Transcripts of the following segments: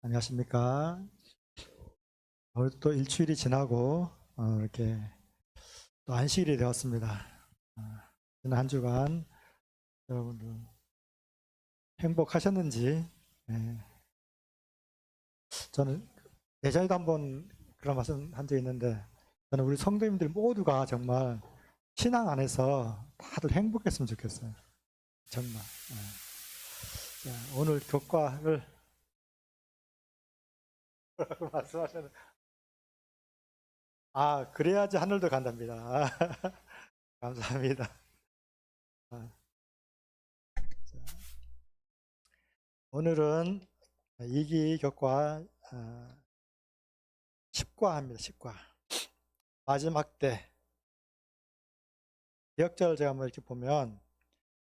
안녕하십니까. 오늘 또 일주일이 지나고 이렇게 또 안식일이 되었습니다. 어, 지난 한 주간 여러분들 행복하셨는지. 예, 저는 예전에도 한번 그런 말씀 한 적이 있는데, 저는 우리 성도님들 모두가 정말 신앙 안에서 다들 행복했으면 좋겠어요. 정말. 자, 오늘 교과를 말씀하셨는데, 그래야지 하늘도 간답니다. 감사합니다. 아, 자, 오늘은 이기교과 10과입니다. 10과. 마지막 때 기억절 제가 한번 이렇게 보면,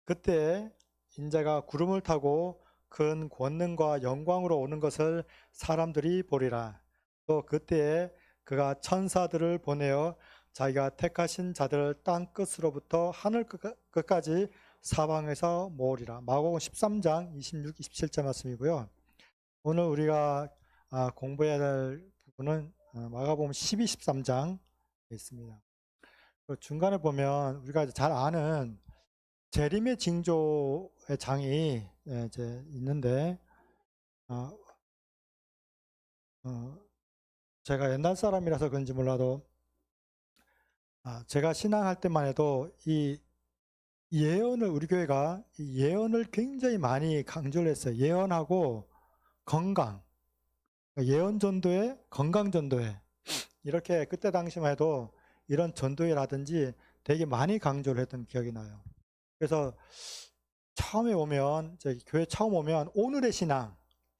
그때 인자가 구름을 타고 큰 권능과 영광으로 오는 것을 사람들이 보리라. 또 그때에 그가 천사들을 보내어 자기가 택하신 자들을 땅 끝으로부터 하늘 끝까지 사방에서 모으리라. 마가복음 13장 26, 27절 말씀이고요. 오늘 우리가 공부해야 될 부분은 마가복음 12, 13장에 있습니다. 그 중간에 보면 우리가 잘 아는 재림의 징조의 장이 이제 있는데, 어, 제가 옛날 사람이라서 그런지 몰라도 제가 신앙할 때만 해도 이 예언을, 우리 교회가 이 예언을 굉장히 많이 강조를 했어요. 예언하고 건강, 예언 전도회, 건강 전도회, 이렇게 그때 당시만 해도 이런 전도회라든지 되게 많이 강조를 했던 기억이 나요. 그래서 처음에 오면, 저기 교회 처음 오면 오늘의 신앙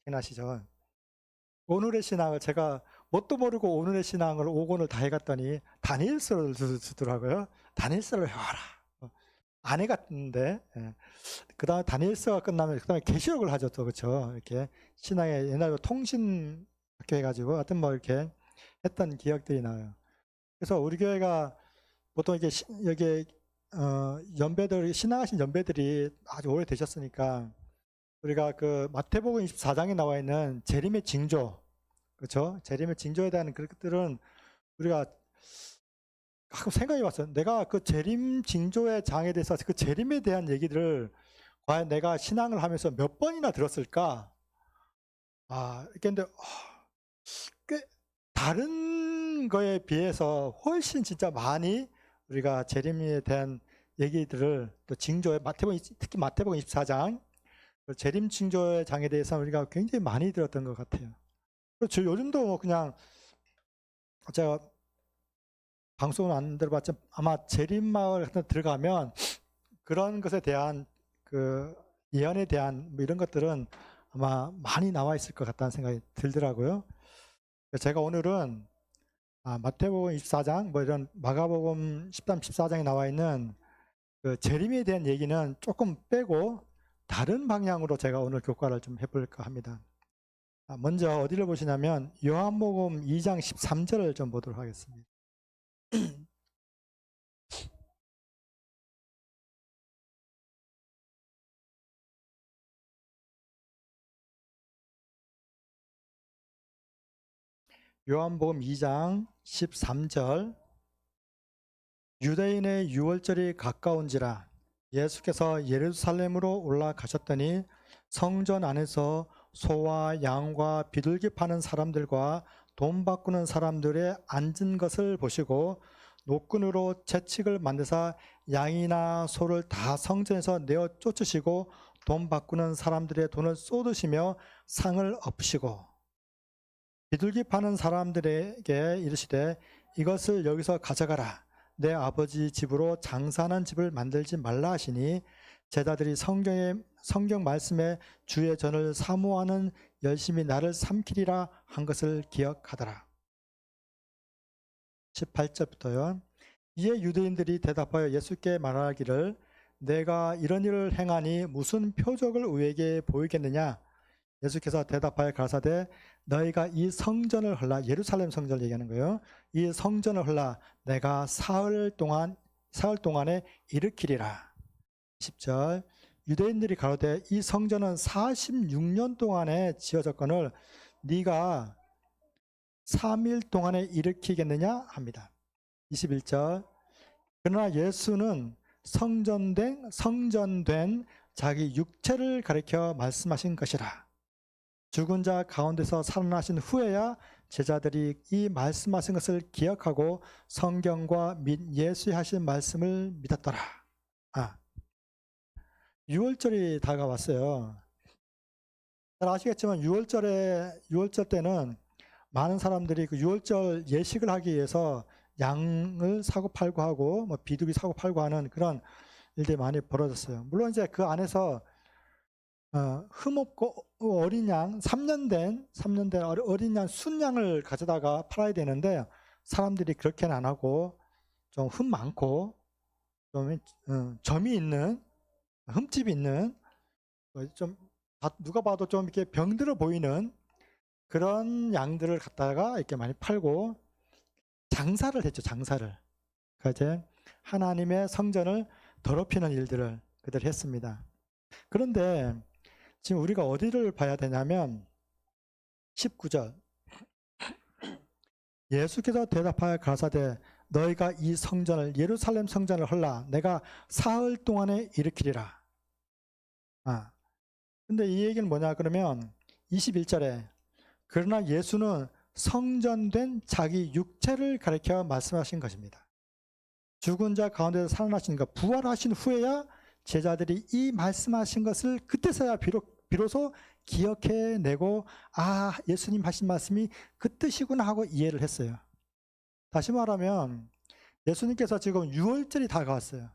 기억나시죠? 오늘의 신앙을 제가 뭣도 모르고 오늘의 신앙을 5권을 다 해갔더니 다니엘서를 주더라고요. 다니엘서를 해와라. 안 해갔는데, 그 다음에 다니엘서가 끝나면 그 다음에 계시록을 하죠. 또 그렇죠. 이렇게 신앙의 옛날에 통신 학교 해가지고 하여튼 뭐 이렇게 했던 기억들이 나요. 그래서 우리 교회가 보통 이게 여기 연배들, 신앙하신 연배들이 아주 오래 되셨으니까, 우리가 그 마태복음 24장에 나와 있는 재림의 징조, 그렇죠? 재림의 징조에 대한 그런 것들은 우리가 가끔 생각해 봤어요. 내가 그 재림 징조의 장에 대해서, 그 재림에 대한 얘기들을 과연 내가 신앙을 하면서 몇 번이나 들었을까? 근데 꽤 다른 거에 비해서 훨씬 진짜 많이 우리가 재림에 대한 얘기들을, 또 징조의 특히 마태복음 24장 재림 징조의 장에 대해서 우리가 굉장히 많이 들었던 것 같아요. 그렇죠. 요즘도 뭐 그냥 제가 방송은 안 들어봤지만 아마 재림마을 같은 데 들어가면 그런 것에 대한 그 예언에 대한 뭐 이런 것들은 아마 많이 나와 있을 것 같다는 생각이 들더라고요. 제가 오늘은 마태복음 24장, 뭐 이런 마가복음 10장, 14장에 나와 있는 그 재림에 대한 얘기는 조금 빼고 다른 방향으로 제가 오늘 교과를 좀 해볼까 합니다. 먼저 어디를 보시냐면 요한복음 2장 13절을 좀 보도록 하겠습니다. 요한복음 2장 13절. 유대인의 유월절이 가까운지라 예수께서 예루살렘으로 올라가셨더니 성전 안에서 소와 양과 비둘기 파는 사람들과 돈 바꾸는 사람들의 앉은 것을 보시고 노끈으로 채찍을 만드사 양이나 소를 다 성전에서 내어 쫓으시고 돈 바꾸는 사람들의 돈을 쏟으시며 상을 엎으시고 비둘기 파는 사람들에게 이르시되 이것을 여기서 가져가라. 내 아버지 집으로 장사하는 집을 만들지 말라 하시니 제자들이 성경 말씀에 주의 전을 사모하는 열심히 나를 삼키리라 한 것을 기억하더라. 18절부터요. 이에 유대인들이 대답하여 예수께 말하기를 내가 이런 일을 행하니 무슨 표적을 우리에게 보이겠느냐. 예수께서 대답하여 가라사대 너희가 이 성전을 헐라, 예루살렘 성전을 얘기하는 거예요. 이 성전을 헐라 내가 사흘 동안에 일으키리라. 10절. 유대인들이 가로되 이 성전은 46년 동안에 지어졌거늘 네가 3일 동안에 일으키겠느냐 합니다. 21절. 그러나 예수는 성전된 자기 육체를 가리켜 말씀하신 것이라. 죽은 자 가운데서 살아나신 후에야 제자들이 이 말씀하신 것을 기억하고 성경과 및 예수의 하신 말씀을 믿었더라. 6월절이 다가왔어요. 잘 아시겠지만 6월절 때는 많은 사람들이 그 6월절 예식을 하기 위해서 양을 사고 팔고 하고 뭐 비둘기 사고 팔고 하는 그런 일들이 많이 벌어졌어요. 물론 이제 그 안에서 흠없고 어린 양, 3년 된 어린 양 순양을 가져다가 팔아야 되는데 사람들이 그렇게는 안 하고 좀 흠 많고 좀 점이 있는 흠집이 있는 좀 누가 봐도 좀 이렇게 병들어 보이는 그런 양들을 갖다가 이렇게 많이 팔고 장사를 했죠. 장사를. 그러니까 이제 하나님의 성전을 더럽히는 일들을 그들이 했습니다. 그런데 지금 우리가 어디를 봐야 되냐면 19절. 예수께서 대답하여 가라사대 너희가 이 성전을 예루살렘 성전을 헐라 내가 사흘 동안에 일으키리라. 근데 이 얘기는 뭐냐 그러면 21절에 그러나 예수는 성전된 자기 육체를 가리켜 말씀하신 것입니다. 죽은 자 가운데서 살아나신 것, 부활하신 후에야 제자들이 이 말씀하신 것을 그때서야 비로소 기억해내고 예수님 하신 말씀이 그 뜻이구나 하고 이해를 했어요. 다시 말하면 예수님께서 지금 유월절이 다가왔어요.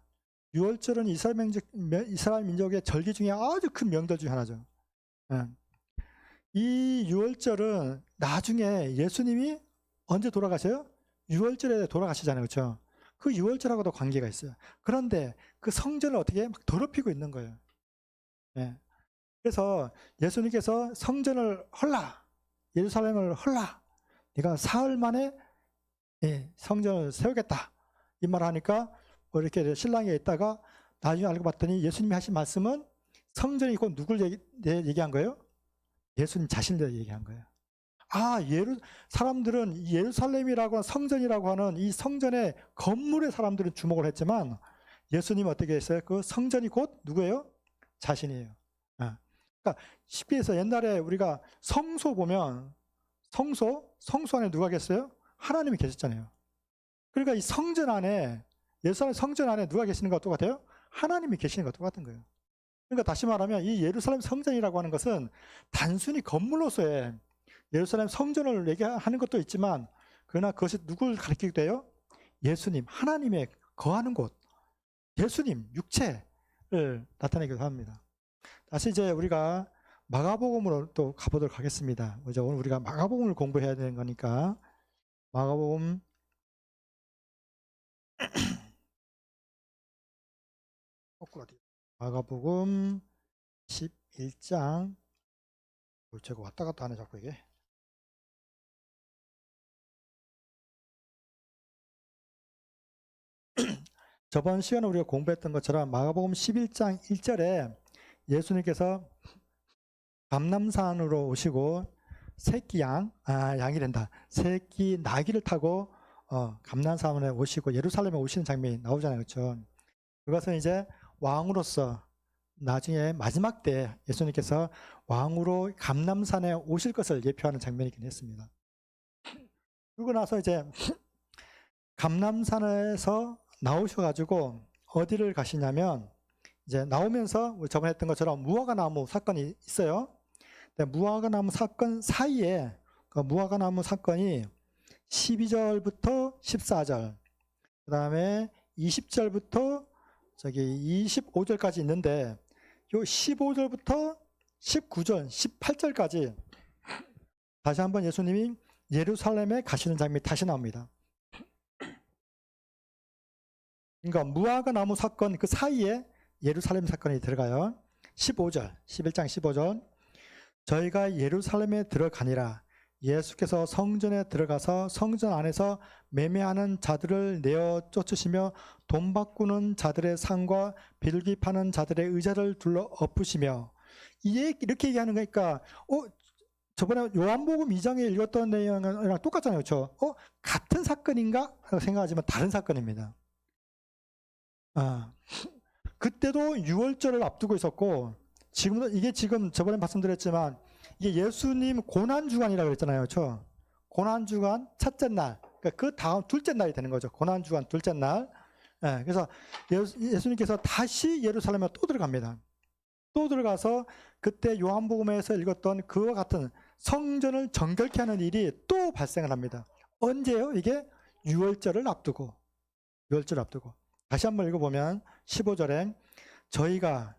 유월절은 이스라엘 민족의 절기 중에 아주 큰 명절 중에 하나죠. 이 유월절은 나중에 예수님이 언제 돌아가셔요? 유월절에 돌아가시잖아요. 그렇죠? 그 유월절하고도 관계가 있어요. 그런데 그 성전을 어떻게 막 더럽히고 있는 거예요. 그래서 예수님께서 성전을 헐라, 예루살렘을 헐라, 네가 사흘 만에 성전을 세우겠다 이 말을 하니까 이렇게 신랑이 있다가 나중에 알고 봤더니 예수님이 하신 말씀은 성전이 곧 누굴 얘기한 거예요? 예수님 자신을 얘기한 거예요. 사람들은 예루살렘이라고 하는 성전이라고 하는 이 성전의 건물에 사람들은 주목을 했지만 예수님은 어떻게 했어요? 그 성전이 곧 누구예요? 자신이에요. 그러니까 쉽게 해서 옛날에 우리가 성소 보면 성소 안에 누가 계셨어요? 하나님이 계셨잖아요. 그러니까 이 성전 안에 예루살렘 성전 안에 누가 계시는 것과 똑같아요? 하나님이 계시는 것과 똑같은 거예요. 그러니까 다시 말하면 이 예루살렘 성전이라고 하는 것은 단순히 건물로서의 예루살렘 성전을 얘기하는 것도 있지만 그러나 그것이 누굴 가리키기도 해요? 예수님, 하나님의 거하는 곳, 예수님, 육체를 나타내기도 합니다. 다시 이제 우리가 마가복음으로 또 가보도록 하겠습니다. 이제 오늘 우리가 마가복음을 공부해야 되는 거니까 마가복음 마가복음 11장 제가 왔다 갔다 하네 자꾸 이게. 저번 시간에 우리가 공부했던 것처럼 마가복음 11장 1절에 예수님께서 감람산으로 오시고 새끼 새끼 나귀를 타고 감람산에 오시고 예루살렘에 오시는 장면이 나오잖아요. 그렇죠? 그것은 이제 왕으로서 나중에 마지막 때 예수님께서 왕으로 감람산에 오실 것을 예표하는 장면이긴 했습니다. 그러고 나서 이제 감람산에서 나오셔가지고 어디를 가시냐면 이제 나오면서 저번에 했던 것처럼 무화과나무 사건이 있어요. 근데 무화과나무 사건 사이에 그 무화과나무 사건이 12절부터 14절, 그 다음에 20절부터 25절까지 있는데 요 15절부터 19절, 18절까지 다시 한번 예수님이 예루살렘에 가시는 장면이 다시 나옵니다. 그러니까 무화과나무 사건 그 사이에 예루살렘 사건이 들어가요. 15절, 11장 15절. 저희가 예루살렘에 들어가니라. 예수께서 성전에 들어가서 성전 안에서 매매하는 자들을 내어 쫓으시며 돈 바꾸는 자들의 상과 비둘기 파는 자들의 의자를 둘러 엎으시며 이렇게 얘기하는 거니까 저번에 요한복음 2장에 읽었던 내용이랑 똑같잖아요. 그렇죠? 같은 사건인가? 라고 생각하지만 다른 사건입니다. 그때도 유월절을 앞두고 있었고, 지금도 이게 지금 저번에 말씀드렸지만 이게 예수님 고난주간이라고 그랬잖아요. 그렇죠? 고난주간 첫째 날, 그러니까 그 다음 둘째 날이 되는 거죠. 고난주간 둘째 날. 그래서 예수님께서 다시 예루살렘에 또 들어갑니다. 또 들어가서 그때 요한복음에서 읽었던 그와 같은 성전을 정결케 하는 일이 또 발생을 합니다. 언제요? 이게 유월절을 앞두고. 유월절을 앞두고. 다시 한번 읽어보면 15절에 저희가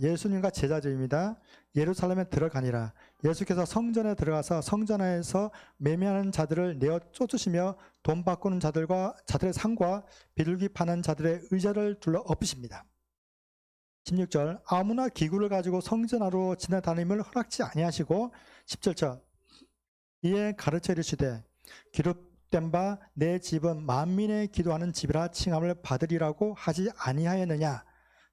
예수님과 제자들입니다. 예루살렘에 들어가니라. 예수께서 성전에 들어가서 성전 안에서 매매하는 자들을 내어 쫓으시며 돈 바꾸는 자들과 자들의 상과 비둘기 파는 자들의 의자를 둘러 엎으십니다. 16절 아무나 기구를 가지고 성전 안으로 지나다님을 허락지 아니하시고 17절 이에 가르쳐 이르시되 기록된 바 내 집은 만민의 기도하는 집이라 칭함을 받으리라고 하지 아니하였느냐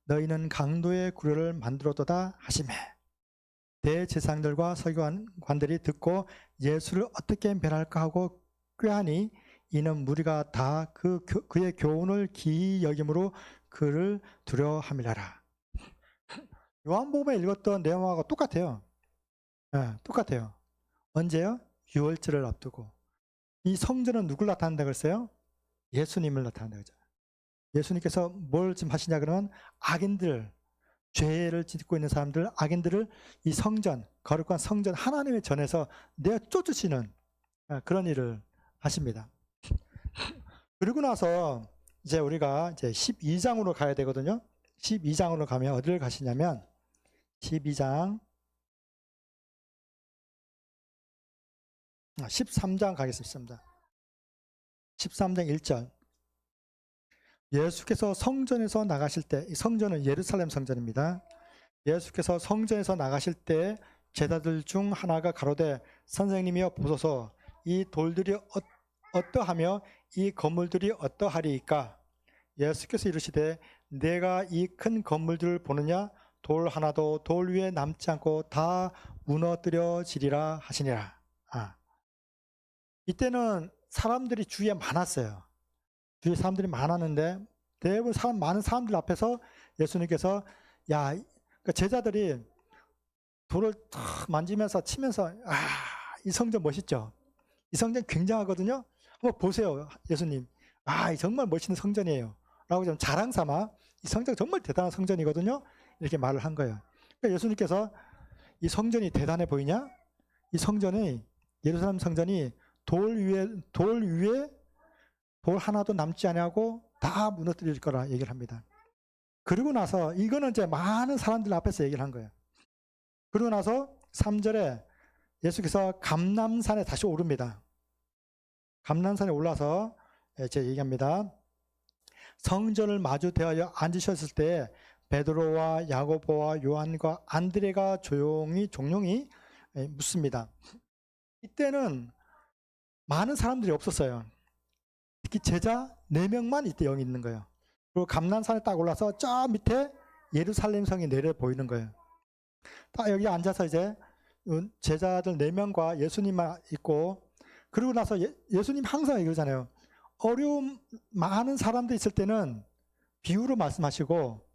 너희는 강도의 구려를 만들었도다 하시매 대제사장들과 서기관들이 듣고 예수를 어떻게 멸할까 하고 꾀하니 이는 무리가 다 그의 교훈을 기이 여김으로 그를 두려워함이라라. 요한복음에 읽었던 내용하고 똑같아요. 똑같아요. 언제요? 유월절을 앞두고. 이 성전은 누굴 나타낸다 그랬어요? 예수님을 나타낸다 그랬죠. 예수님께서 뭘 지금 하시냐 그러면 악인들, 죄를 짓고 있는 사람들, 악인들을 이 성전, 거룩한 성전 하나님의 전에서 내어 쫓으시는 그런 일을 하십니다. 그리고 나서 이제 우리가 이제 12장으로 가야 되거든요. 12장으로 가면 어디를 가시냐면 12장 13장 가겠습니다. 13장 1절 예수께서 성전에서 나가실 때, 성전은 예루살렘 성전입니다. 예수께서 성전에서 나가실 때 제자들 중 하나가 가로되 선생님이여 보소서 이 돌들이 어떠하며 이 건물들이 어떠하리이까 예수께서 이르시되 내가 이 큰 건물들을 보느냐 돌 하나도 돌 위에 남지 않고 다 무너뜨려지리라 하시니라. 이때는 사람들이 주위에 많았어요. 주위에 사람들이 많았는데 대부분 많은 사람들 앞에서 예수님께서 그러니까 제자들이 돌을 탁 만지면서 치면서 이 성전 멋있죠? 이 성전 굉장하거든요. 한번 보세요, 예수님. 정말 멋있는 성전이에요. 라고 좀 자랑 삼아 이 성전 정말 대단한 성전이거든요. 이렇게 말을 한 거예요. 그러니까 예수님께서 이 성전이 대단해 보이냐? 이 성전이 예루살렘 성전이 돌 위에 돌 하나도 남지 아니하고 다 무너뜨릴 거라 얘기를 합니다. 그리고 나서 이거는 이제 많은 사람들 앞에서 얘기를 한 거예요. 그리고 나서 3절에 예수께서 감람산에 다시 오릅니다. 감람산에 올라서 이제 얘기합니다. 성전을 마주 대하여 앉으셨을 때 베드로와 야고보와 요한과 안드레가 종용이 묻습니다. 이때는 많은 사람들이 없었어요. 특히 제자 4명만 이때 여기 있는 거예요. 그리고 감람산에 딱 올라서 저 밑에 예루살렘 성이 내려 보이는 거예요. 딱 여기 앉아서 이제 제자들 4명과 예수님만 있고 그리고 나서 예수님 항상 이러잖아요. 어려움 많은 사람들 있을 때는 비유로 말씀하시고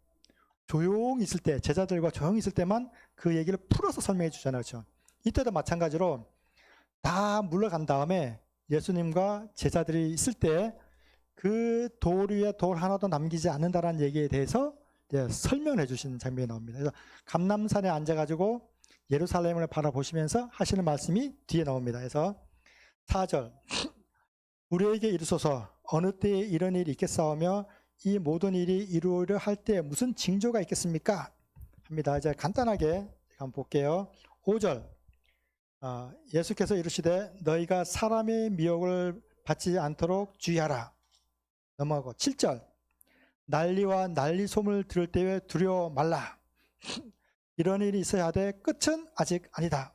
조용히 있을 때 제자들과 조용히 있을 때만 그 얘기를 풀어서 설명해 주잖아요. 그렇죠? 이때도 마찬가지로 다 물러간 다음에 예수님과 제자들이 있을 때 그 돌 위에 돌 하나도 남기지 않는다라는 얘기에 대해서 이제 설명을 해주시는 장면이 나옵니다. 그래서 감람산에 앉아가지고 예루살렘을 바라보시면서 하시는 말씀이 뒤에 나옵니다. 그래서 4절 우리에게 이르소서 어느 때에 이런 일이 있겠사오며 이 모든 일이 이루어려 할 때 무슨 징조가 있겠습니까? 합니다. 이제 간단하게 한번 볼게요. 5절 예수께서 이르시되 너희가 사람의 미혹을 받지 않도록 주의하라. 넘어가고 7절 난리와 난리소문을 들을 때에 두려워 말라. 이런 일이 있어야 하되 끝은 아직 아니다.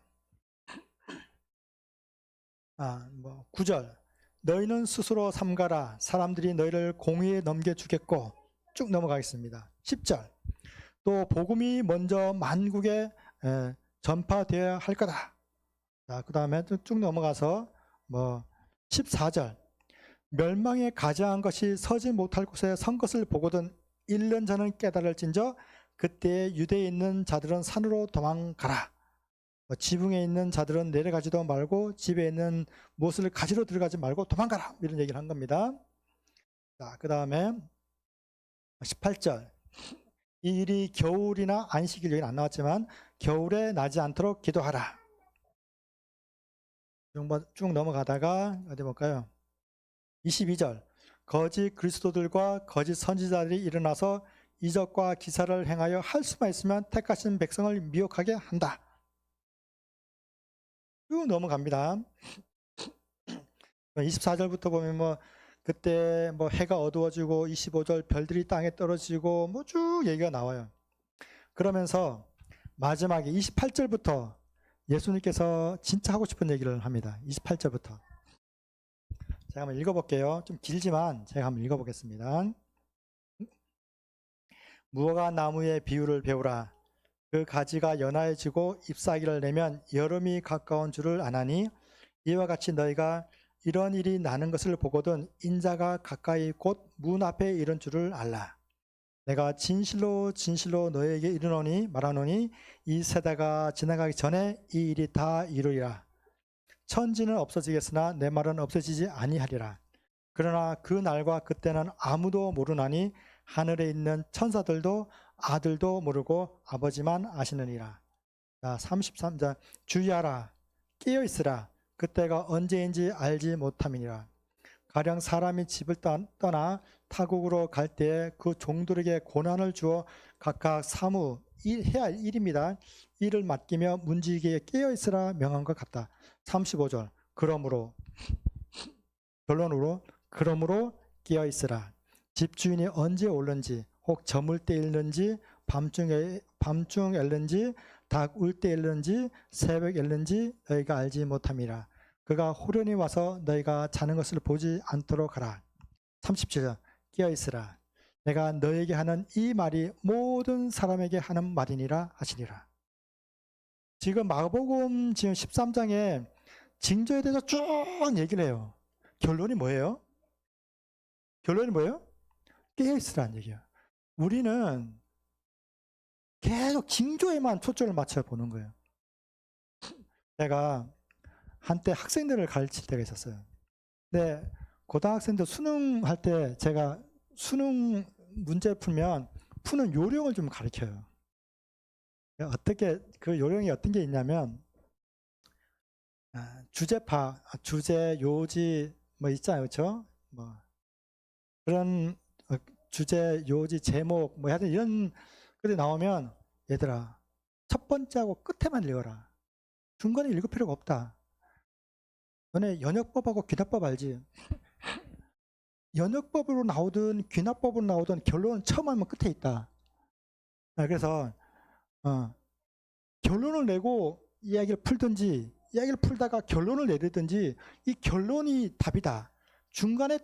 9절 너희는 스스로 삼가라. 사람들이 너희를 공의에 넘겨주겠고 쭉 넘어가겠습니다. 10절 또 복음이 먼저 만국에 전파되어야 할 거다. 자, 그 다음에 쭉 넘어가서 뭐 14절. 멸망에 가증한 것이 서지 못할 곳에 선 것을 보거든 1년 전은 깨달을진저 그때 유대에 있는 자들은 산으로 도망가라. 지붕에 있는 자들은 내려가지도 말고 집에 있는 무엇을 가지러 들어가지 말고 도망가라. 이런 얘기를 한 겁니다. 자, 그 다음에 18절. 이 일이 겨울이나 안식일, 여기는 안 나왔지만 겨울에 나지 않도록 기도하라. 쭉 넘어가다가 어디 볼까요? 22절. 거짓 그리스도들과 거짓 선지자들이 일어나서 이적과 기사를 행하여 할 수만 있으면 택하신 백성을 미혹하게 한다. 쭉 넘어갑니다. 24절부터 보면 뭐 그때 뭐 해가 어두워지고 25절 별들이 땅에 떨어지고 뭐 쭉 얘기가 나와요. 그러면서 마지막에 28절부터 예수님께서 진짜 하고 싶은 얘기를 합니다. 28절부터. 제가 한번 읽어볼게요. 좀 길지만 제가 한번 읽어보겠습니다. 무화과 나무의 비유를 배우라. 그 가지가 연하여지고 잎사귀를 내면 여름이 가까운 줄을 아나니 이와 같이 너희가 이런 일이 나는 것을 보거든 인자가 가까이 곧 문 앞에 이른 줄을 알라. 내가 진실로 진실로 너희에게 이르노니 말하노니 이 세대가 지나가기 전에 이 일이 다 이루리라. 천지는 없어지겠으나 내 말은 없어지지 아니하리라. 그러나 그 날과 그때는 아무도 모르나니 하늘에 있는 천사들도 아들도 모르고 아버지만 아시느니라. 자, 33절. 주의하라. 깨어있으라. 그때가 언제인지 알지 못함이니라. 가령 사람이 집을 떠나 타국으로 갈 때에 그 종들에게 고난을 주어 각각 사무 해야 할 일입니다. 일을 맡기며 문지기에 깨어있으라 명한 것 같다. 35절. 그러므로 결론으로 그러므로 깨어있으라. 집주인이 언제 올는지 혹 저물 때 일는지 밤중 엘는지 닭 울 때 일는지 새벽 엘는지 너희가 알지 못함이라. 그가 호련히 와서 너희가 자는 것을 보지 않도록 하라. 37절. 깨어있으라. 내가 너에게 하는 이 말이 모든 사람에게 하는 말이니라 하시니라. 지금 마가복음 지금 13장에 징조에 대해서 쭉 얘기를 해요. 결론이 뭐예요? 결론이 뭐예요? 깨어있으라는 얘기예요. 우리는 계속 징조에만 초점을 맞춰 보는 거예요. 제가 한때 학생들을 가르칠 때가 있었어요. 근데 고등학생들 수능할 때 제가 수능 문제 풀면 푸는 요령을 좀 가르쳐요. 어떻게 그 요령이 어떤 게 있냐면 주제파, 주제, 요지 뭐 있잖아요, 그렇죠? 뭐 그런 주제, 요지, 제목 뭐 하여튼 이런 것이 나오면 얘들아 첫 번째하고 끝에만 읽어라. 중간에 읽을 필요가 없다. 너네 연역법하고 귀납법 알지? 연역법으로 나오든 귀납법으로 나오든 결론은 처음 하면 끝에 있다. 그래서 결론을 내고 이야기를 풀든지 이야기를 풀다가 결론을 내리든지 이 결론이 답이다. 중간에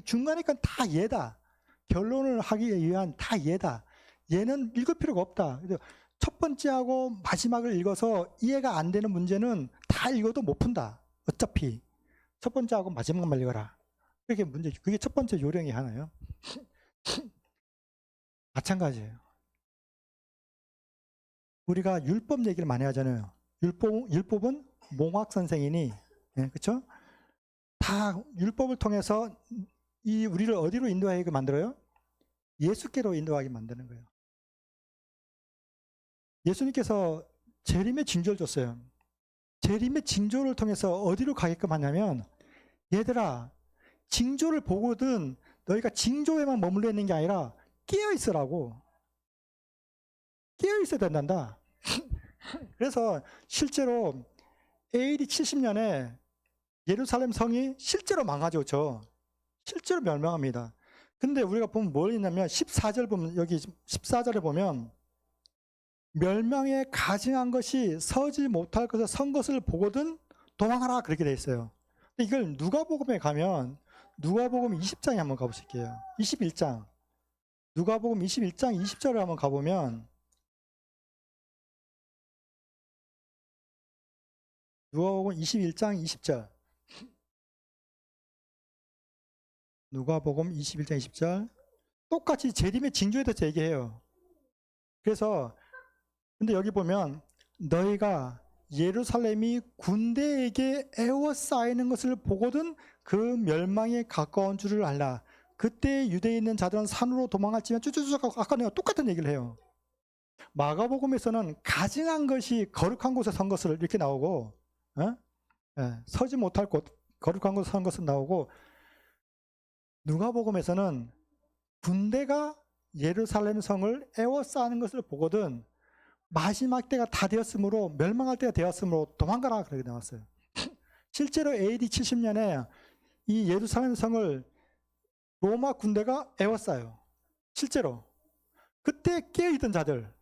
중간에 건 다 얘다. 결론을 하기 위한 다 얘다. 얘는 읽을 필요가 없다. 첫 번째하고 마지막을 읽어서 이해가 안 되는 문제는 다 읽어도 못 푼다. 어차피 첫 번째하고 마지막만 읽어라. 그게 문제. 그게 첫 번째 요령이 하나요. 마찬가지예요. 우리가 율법 얘기를 많이 하잖아요. 율법은 몽학 선생이니, 그렇죠? 다 율법을 통해서 이 우리를 어디로 인도하게 만들어요? 예수께로 인도하게 만드는 거예요. 예수님께서 재림의 징조를 줬어요. 재림의 징조를 통해서 어디로 가게끔 하냐면 얘들아 징조를 보거든 너희가 징조에만 머물러 있는 게 아니라 깨어 있으라고. 깨어 있어야 된단다. 그래서 실제로 AD 70년에 예루살렘 성이 실제로 망하죠. 그렇죠? 실제로 멸망합니다. 근데 우리가 보면 뭘 있냐면 14절 보면 여기 14절에 보면 멸망에 가증한 것이 서지 못할 것을 선 것을 보거든 도망하라 그렇게 돼 있어요. 근데 이걸 누가복음에 가면 누가복음 20장에 한번 가보실게요. 21장. 누가복음 21장 20절에 한번 가보면 누가복음 21장 20절. 누가복음 21장 20절. 똑같이 재림의 징조에 대해서 얘기해요. 그래서 근데 여기 보면 너희가 예루살렘이 군대에게 에워싸이는 것을 보거든 그 멸망에 가까운 줄을 알라. 그때 유대에 있는 자들은 산으로 도망할지면 쭈쭈쭈 하고 아까 내가 똑같은 얘기를 해요. 마가복음에서는 가증한 것이 거룩한 곳에 선 것을 이렇게 나오고 서지 못할 곳 거룩한 곳에 선 것은 나오고 누가복음에서는 군대가 예루살렘 성을 에워싸는 것을 보거든 마지막 때가 다 되었으므로 멸망할 때가 되었으므로 도망가라 그렇게 나왔어요. 실제로 AD 70년에 이 예루살렘 성을 로마 군대가 에워싸요. 실제로. 그때 깨어있던 자들,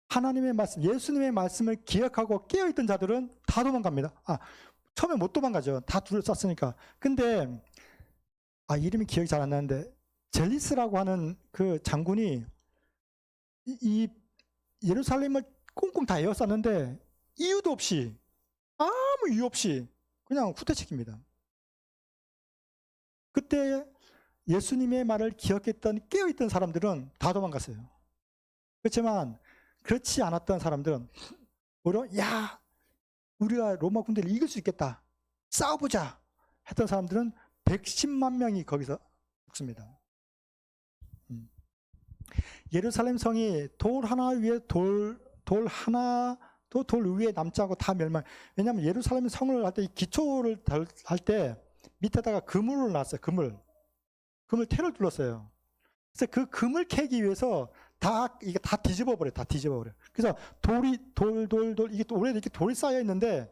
하나님의 말씀, 예수님의 말씀을 기억하고 깨어있던 자들은 다 도망갑니다. 처음에 못 도망가죠. 다 둘러쌌으니까. 근데 이름이 기억이 잘 안 나는데 젤리스라고 하는 그 장군이 이 예루살렘을 꽁꽁 다 에워쌌는데 이유도 없이 아무 이유 없이 그냥 후퇴시킵니다. 그때 예수님의 말을 기억했던 깨어있던 사람들은 다 도망갔어요. 그렇지만 그렇지 않았던 사람들은 오히려 우리가 로마 군대를 이길 수 있겠다, 싸워보자 했던 사람들은 110만 명이 거기서 죽습니다. 예루살렘 성이 돌 하나 위에 돌 하나 또 돌 위에 남지 않고 다 멸망. 왜냐하면 예루살렘 성을 할 때 기초를 할 때 밑에다가 그물을 놨어요. 그물 테를 둘렀어요. 그래서 그 그물 캐기 위해서 이게 다 뒤집어 버려. 그래서 돌 이게 또 오래된 이렇게 돌이 쌓여 있는데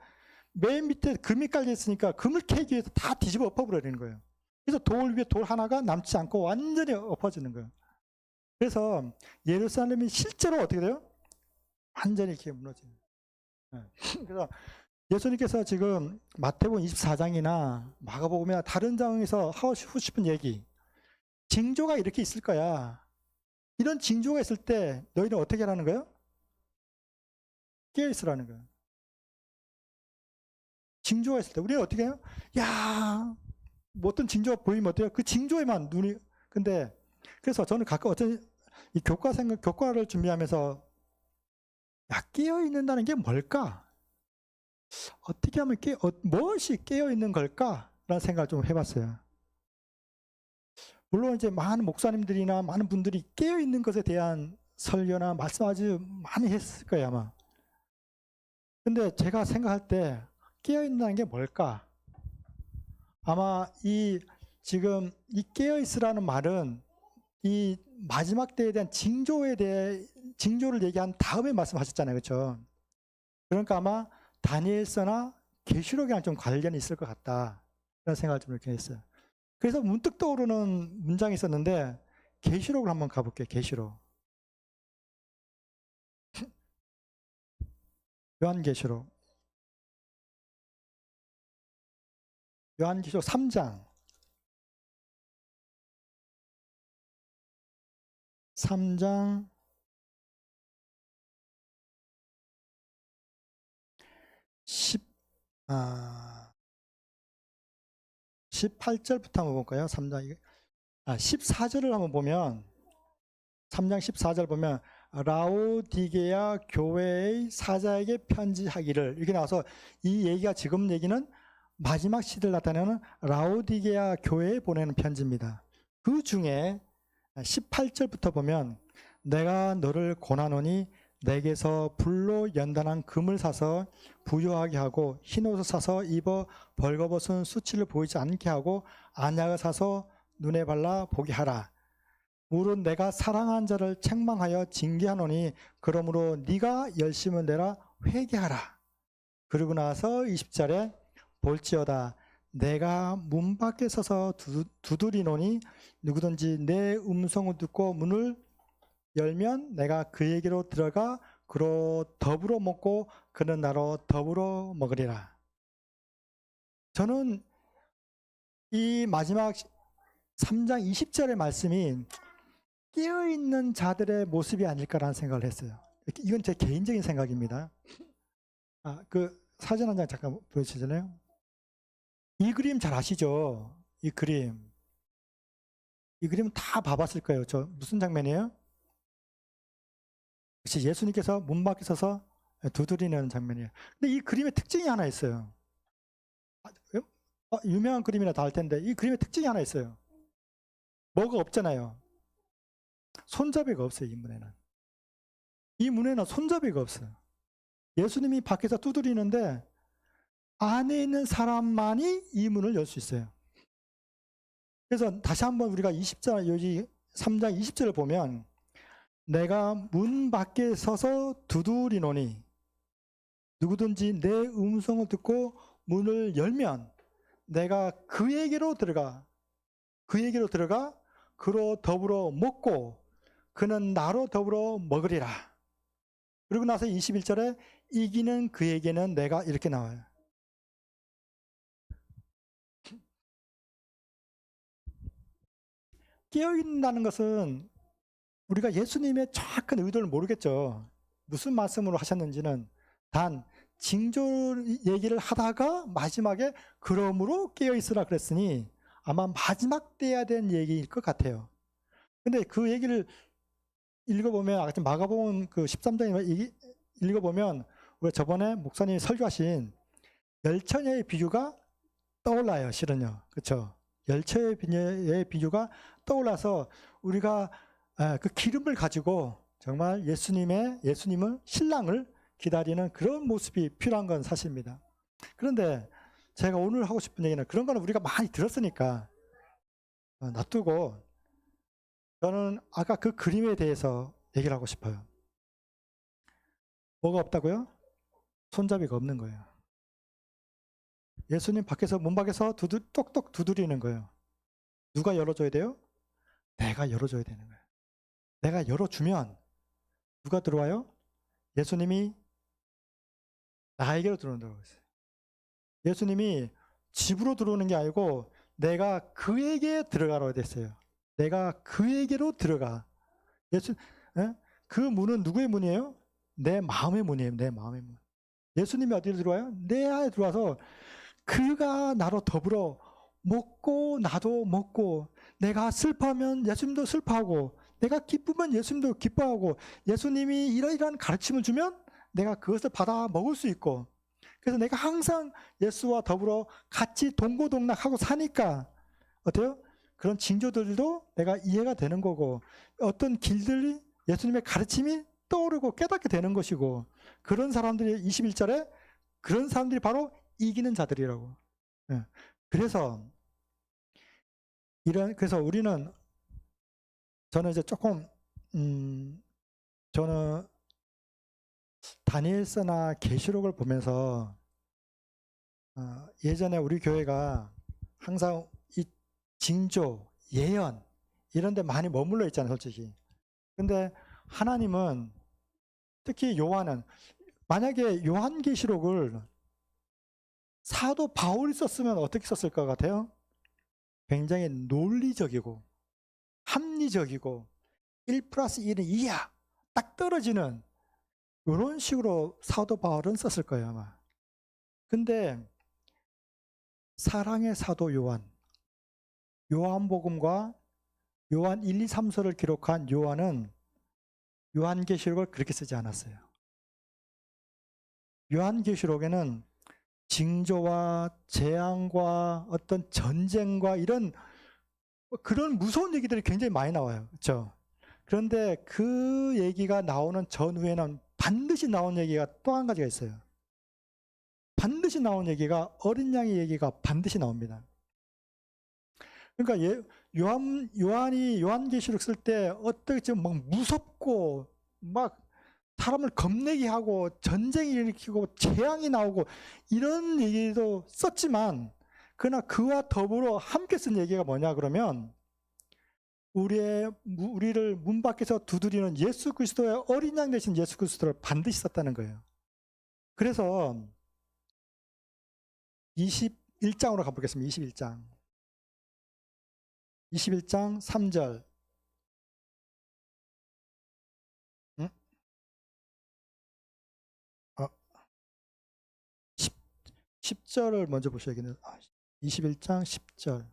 맨 밑에 금이 깔려 있으니까 그물 캐기 위해서 다 뒤집어 엎어버리는 거예요. 그래서 돌 위에 돌 하나가 남지 않고 완전히 엎어지는 거예요. 그래서 예루살렘이 실제로 어떻게 돼요? 완전히 이렇게 무너져요. 그래서 예수님께서 지금 마태복음 24장이나 마가복음이나 다른 장에서 하고 싶은 얘기, 징조가 이렇게 있을 거야. 이런 징조가 있을 때 너희는 어떻게 하라는 거예요? 깨어있으라는 거예요. 징조가 있을 때 우리는 어떻게 해요? 뭐 어떤 징조가 보이면 어때요? 그 징조에만 눈이. 근데 그래서 저는 가끔 이 교과를 준비하면서 깨어있는다는 게 뭘까? 어떻게 하면 무엇이 깨어있는 걸까? 라는 생각을 좀 해봤어요. 물론 이제 많은 목사님들이나 많은 분들이 깨어있는 것에 대한 설교나 말씀 아주 많이 했을 거예요, 아마. 근데 제가 생각할 때 깨어있다는 게 뭘까? 아마 지금 이 깨어있으라는 말은 이 마지막 때에 대한 징조를 얘기한 다음에 말씀하셨잖아요. 그렇죠? 그러니까 아마 다니엘서나 계시록이랑 좀 관련이 있을 것 같다. 그런 생각을 좀 이렇게 했어요. 그래서 문득 떠오르는 문장이 있었는데 계시록을 한번 가볼게요. 계시록. 요한계시록 3장 18절부터 한번 볼까요? 14절을 한번 보면 3장 14절 보면 라오디게아 교회의 사자에게 편지하기를 이렇게 나와서 이 얘기가 지금 얘기는 마지막 시대를 나타내는 라오디게아 교회에 보내는 편지입니다. 그 중에 18절부터 보면 내가 너를 권하노니 내게서 불로 연단한 금을 사서 부유하게 하고 흰옷을 사서 입어 벌거벗은 수치를 보이지 않게 하고 안약을 사서 눈에 발라 보게 하라. 물은 내가 사랑한 자를 책망하여 징계하노니 그러므로 네가 열심을 내라 회개하라. 그러고 나서 20절에 볼지어다 내가 문 밖에 서서 두드리노니 누구든지 내 음성을 듣고 문을 열면 내가 그에게로 들어가 그로 더불어 먹고 그는 나로 더불어 먹으리라. 저는 이 마지막 3장 20절의 말씀이 깨어있는 자들의 모습이 아닐까라는 생각을 했어요. 이건 제 개인적인 생각입니다. 그 사진 한 장 잠깐 보여주실래요? 이 그림 잘 아시죠? 이 그림. 이 그림 다 봐봤을 거예요. 저 무슨 장면이에요? 역시 예수님께서 문 밖에 서서 두드리는 장면이에요. 근데 이 그림의 특징이 하나 있어요. 유명한 그림이라 다 할 텐데 이 그림의 특징이 하나 있어요. 뭐가 없잖아요. 손잡이가 없어요. 이 문에는. 이 문에는 손잡이가 없어요. 예수님이 밖에서 두드리는데 안에 있는 사람만이 이 문을 열 수 있어요. 그래서 다시 한번 우리가 20절, 여기 3장 20절을 보면 내가 문 밖에 서서 두드리노니 누구든지 내 음성을 듣고 문을 열면 내가 그에게로 들어가 그로 더불어 먹고 그는 나로 더불어 먹으리라. 그리고 나서 21절에 이기는 그에게는 내가 이렇게 나와요. 깨어있다는 것은 우리가 예수님의 정확한 의도를 모르겠죠. 무슨 말씀으로 하셨는지는. 단 징조 얘기를 하다가 마지막에 그러므로 깨어있으라 그랬으니 아마 마지막 때 해야 되는 얘기일 것 같아요. 근데 그 얘기를 읽어보면 아까 마가복음 그 13장에 읽어보면 우리가 저번에 목사님이 설교하신 열처녀의 비유가 떠올라요. 실은요. 그렇죠? 열처녀의 비유가 떠올라서 우리가 그 기름을 가지고 정말 예수님을 신랑을 기다리는 그런 모습이 필요한 건 사실입니다. 그런데 제가 오늘 하고 싶은 얘기는 그런 거는 우리가 많이 들었으니까 놔두고 저는 아까 그 그림에 대해서 얘기를 하고 싶어요. 뭐가 없다고요? 손잡이가 없는 거예요. 예수님 밖에서 문 밖에서 똑똑 두드리는 거예요. 누가 열어줘야 돼요? 내가 열어줘야 되는 거예요. 내가 열어주면 누가 들어와요? 예수님이 나에게로 들어온다고 했어요. 예수님이 집으로 들어오는 게 아니고 내가 그에게 들어가라고 됐어요. 내가 그에게로 들어가. 그 문은 누구의 문이에요? 내 마음의 문이에요. 내 마음의 문. 예수님이 어디로 들어와요? 내 안에 들어와서 그가 나로 더불어 먹고 나도 먹고, 내가 슬퍼하면 예수님도 슬퍼하고, 내가 기쁘면 예수님도 기뻐하고, 예수님이 이러이러한 가르침을 주면 내가 그것을 받아 먹을 수 있고, 그래서 내가 항상 예수와 더불어 같이 동고동락하고 사니까 어때요? 그런 징조들도 내가 이해가 되는 거고, 어떤 길들이 예수님의 가르침이 떠오르고 깨닫게 되는 것이고, 그런 사람들이 21절에 그런 사람들이 바로 이기는 자들이라고. 그래서 우리는, 저는 이제 조금 저는 다니엘서나 계시록을 보면서 예전에 우리 교회가 항상 이 징조, 예언 이런 데 많이 머물러 있잖아요, 솔직히. 근데 하나님은, 특히 요한은, 만약에 요한계시록을 사도 바울이 썼으면 어떻게 썼을 것 같아요? 굉장히 논리적이고 합리적이고 1+1은 2야 딱 떨어지는 이런 식으로 사도 바울은 썼을 거예요, 아마. 근데 사랑의 사도 요한복음과 요한 1, 2, 3서를 기록한 요한은 요한계시록을 그렇게 쓰지 않았어요. 요한계시록에는 징조와 재앙과 어떤 전쟁과 이런 그런 무서운 얘기들이 굉장히 많이 나와요. 그렇죠? 그런데 그 얘기가 나오는 전후에는 반드시 나온 얘기가 또 한 가지가 있어요. 반드시 나온 얘기가 어린 양의 얘기가 반드시 나옵니다. 그러니까 요한이 요한계시록 쓸 때 어떻게 막 무섭고 막 사람을 겁내게 하고 전쟁이 일으키고 재앙이 나오고 이런 얘기도 썼지만, 그러나 그와 더불어 함께 쓴 얘기가 뭐냐 그러면 우리를 문 밖에서 두드리는 예수 그리스도의 어린 양 되신 예수 그리스도를 반드시 썼다는 거예요. 그래서 21장으로 가보겠습니다. 21장 3절. 10절을 먼저 보셔야겠네요. 21장 10절.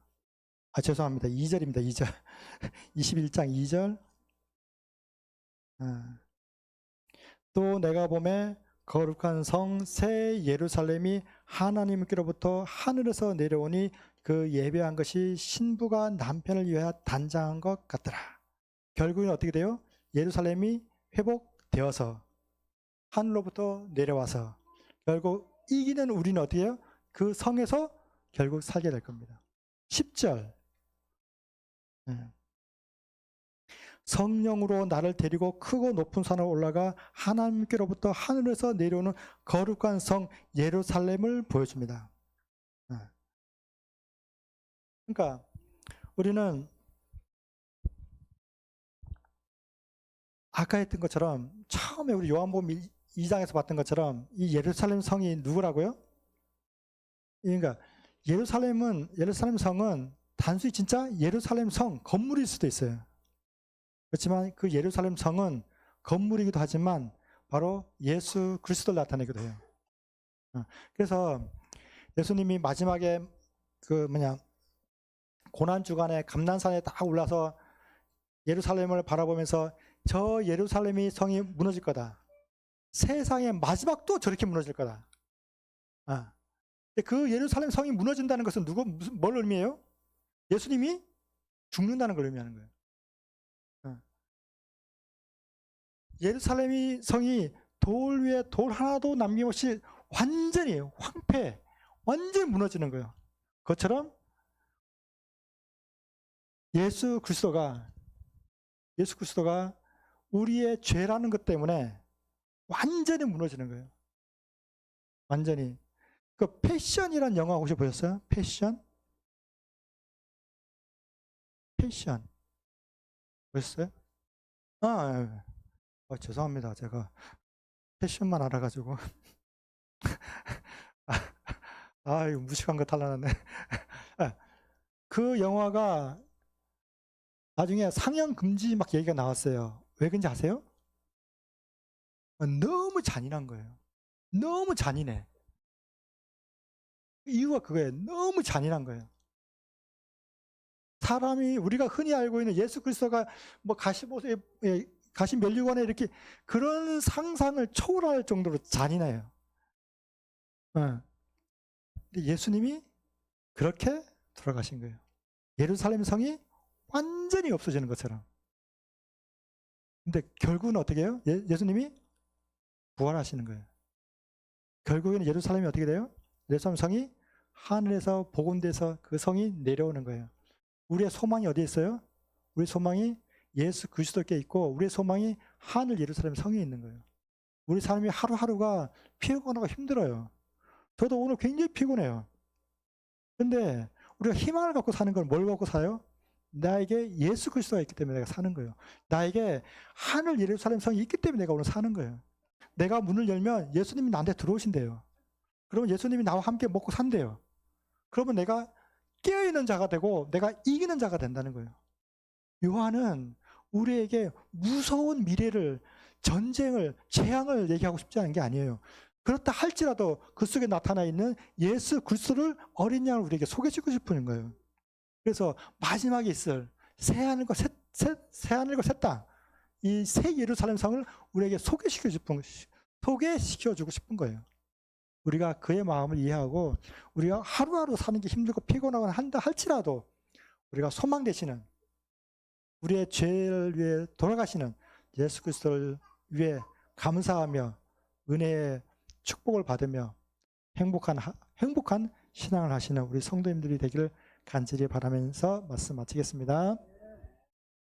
죄송합니다. 2절입니다. 2절. 21장 2절. 또 내가 보매 거룩한 성 새 예루살렘이 하나님께로부터 하늘에서 내려오니 그 예배한 것이 신부가 남편을 위하여 단장한 것 같더라. 결국은 어떻게 돼요? 예루살렘이 회복되어서 하늘로부터 내려와서 결국 이기는 우리는 어떻게 해요? 그 성에서 결국 살게 될 겁니다. 10절. 성령으로 나를 데리고 크고 높은 산을 올라가 하나님께로부터 하늘에서 내려오는 거룩한 성 예루살렘을 보여줍니다. 그러니까 우리는 아까 했던 것처럼 처음에 우리 요한복음 2장에서 봤던 것처럼 이 예루살렘 성이 누구라고요? 그러니까 예루살렘 성은 단순히 진짜 예루살렘 성 건물일 수도 있어요. 그렇지만 그 예루살렘 성은 건물이기도 하지만 바로 예수 그리스도를 나타내기도 해요. 그래서 예수님이 마지막에 고난 주간에 감난산에 딱 올라서 예루살렘을 바라보면서 저 예루살렘이 성이 무너질 거다. 세상의 마지막도 저렇게 무너질 거다. 그 예루살렘 성이 무너진다는 것은 뭘 의미해요? 예수님이 죽는다는 걸 의미하는 거예요. 예루살렘 성이 돌 위에 돌 하나도 남김없이 완전히 황폐, 완전히 무너지는 거예요. 그것처럼 예수 그리스도가 우리의 죄라는 것 때문에 완전히 무너지는 거예요. 완전히. 그 패션이라는 영화 혹시 보셨어요? 패션? 보셨어요? 죄송합니다. 제가 패션만 알아가지고. 이거 무식한 거 탈라났네. 그 영화가 나중에 상영 금지 막 얘기가 나왔어요. 왜 그런지 아세요? 너무 잔인한 거예요. 너무 잔인해. 이유가 그거예요. 너무 잔인한 거예요. 사람이 우리가 흔히 알고 있는 예수 그리스도가 뭐 가시못에 가시 면류관에 이렇게 그런 상상을 초월할 정도로 잔인해요. 근데 예수님이 그렇게 돌아가신 거예요. 예루살렘 성이 완전히 없어지는 것처럼. 근데 결국은 어떻게 해요? 예수님이 부활하시는 거예요. 결국에는 예루살렘이 어떻게 돼요? 예루살렘 성이 하늘에서 복음돼서 그 성이 내려오는 거예요. 우리의 소망이 어디에 있어요? 우리 소망이 예수 그리스도께 있고 우리의 소망이 하늘 예루살렘 성에 있는 거예요. 우리 삶이 하루하루가 피곤하고 힘들어요. 저도 오늘 굉장히 피곤해요. 근데 우리가 희망을 갖고 사는 건 뭘 갖고 사요? 나에게 예수 그리스도가 있기 때문에 내가 사는 거예요. 나에게 하늘 예루살렘 성이 있기 때문에 내가 오늘 사는 거예요. 내가 문을 열면 예수님이 나한테 들어오신대요. 그러면 예수님이 나와 함께 먹고 산대요. 그러면 내가 깨어있는 자가 되고 내가 이기는 자가 된다는 거예요. 요한은 우리에게 무서운 미래를, 전쟁을, 재앙을 얘기하고 싶지 않은 게 아니에요. 그렇다 할지라도 그 속에 나타나 있는 예수 그리스도를 어린 양을 우리에게 소개시키고 싶은 거예요. 그래서 마지막에 있을 새하늘과 새 땅, 이 새 예루살렘 성을 우리에게 소개시켜주고 싶은 거예요. 우리가 그의 마음을 이해하고 우리가 하루하루 사는 게 힘들고 피곤하거나 한다 할지라도 우리가 소망 되시는 우리의 죄를 위해 돌아가시는 예수 그리스도를 위해 감사하며 은혜의 축복을 받으며 행복한 신앙을 하시는 우리 성도님들이 되기를 간절히 바라면서 말씀 마치겠습니다.